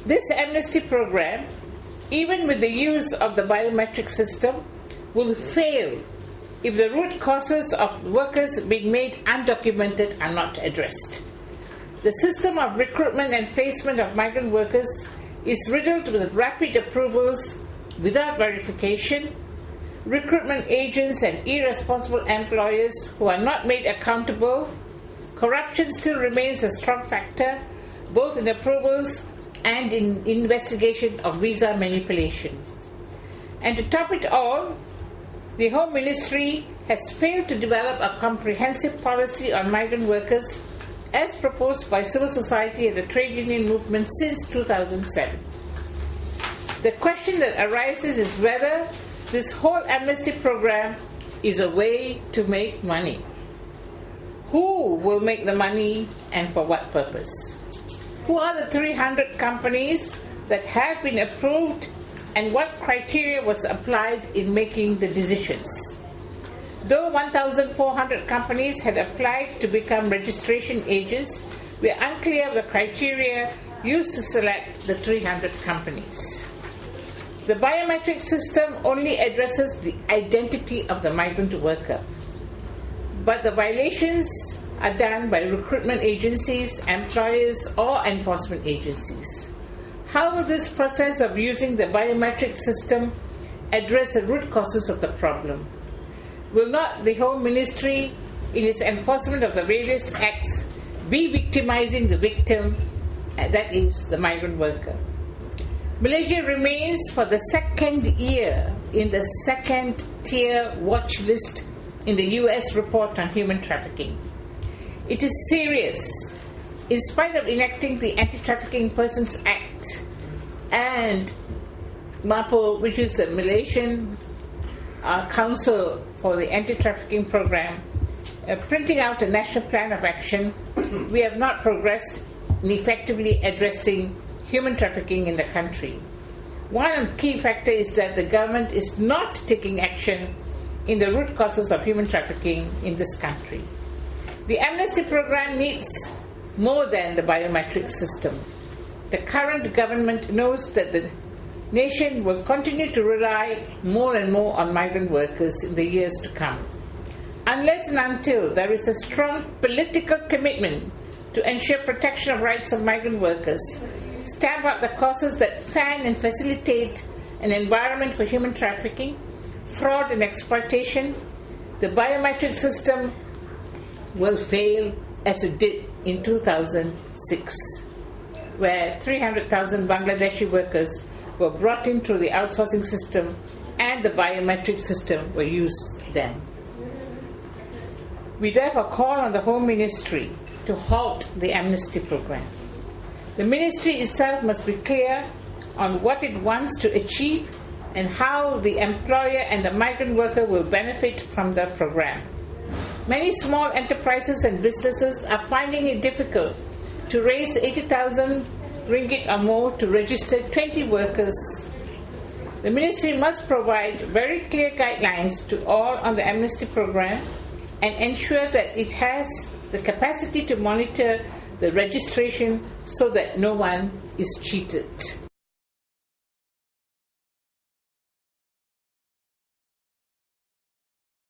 This amnesty program, even with the use of the biometric system, will fail if the root causes of workers being made undocumented are not addressed. The system of recruitment and placement of migrant workers is riddled with rapid approvals without verification, recruitment agents and irresponsible employers who are not made accountable. Corruption still remains a strong factor, both in approvals and in investigation of visa manipulation. And to top it all, the Home Ministry has failed to develop a comprehensive policy on migrant workers as proposed by civil society and the trade union movement since 2007. The question that arises is whether this whole amnesty program is a way to make money. Who will make the money and for what purpose? Who are the 300 companies that have been approved and what criteria was applied in making the decisions? Though 1,400 companies had applied to become registration agents, we are unclear of the criteria used to select the 300 companies. The biometric system only addresses the identity of the migrant worker, but the violations are done by recruitment agencies, employers, or enforcement agencies. How will this process of using the biometric system address the root causes of the problem? Will not the Home Ministry, in its enforcement of the various acts, be victimizing the victim, that is, the migrant worker? Malaysia remains for the second year in the second-tier watch list in the US report on human trafficking. It is serious. In spite of enacting the Anti-Trafficking Persons Act and MAPO, which is the Malaysian Council for the Anti-Trafficking Program, printing out a national plan of action, we have not progressed in effectively addressing human trafficking in the country. One key factor is that the government is not taking action in the root causes of human trafficking in this country. The amnesty program needs more than the biometric system. The current government knows that the nation will continue to rely more and more on migrant workers in the years to come. Unless and until there is a strong political commitment to ensure protection of rights of migrant workers, stamp out the causes that fan and facilitate an environment for human trafficking, fraud and exploitation, the biometric system will fail as it did in 2006, where 300,000 Bangladeshi workers were brought in through the outsourcing system and the biometric system were used then. We therefore call on the Home Ministry to halt the amnesty program. The ministry itself must be clear on what it wants to achieve and how the employer and the migrant worker will benefit from the program. Many small enterprises and businesses are finding it difficult to raise 80,000 ringgit or more to register 20 workers. The ministry must provide very clear guidelines to all on the amnesty program and ensure that it has the capacity to monitor the registration so that no one is cheated.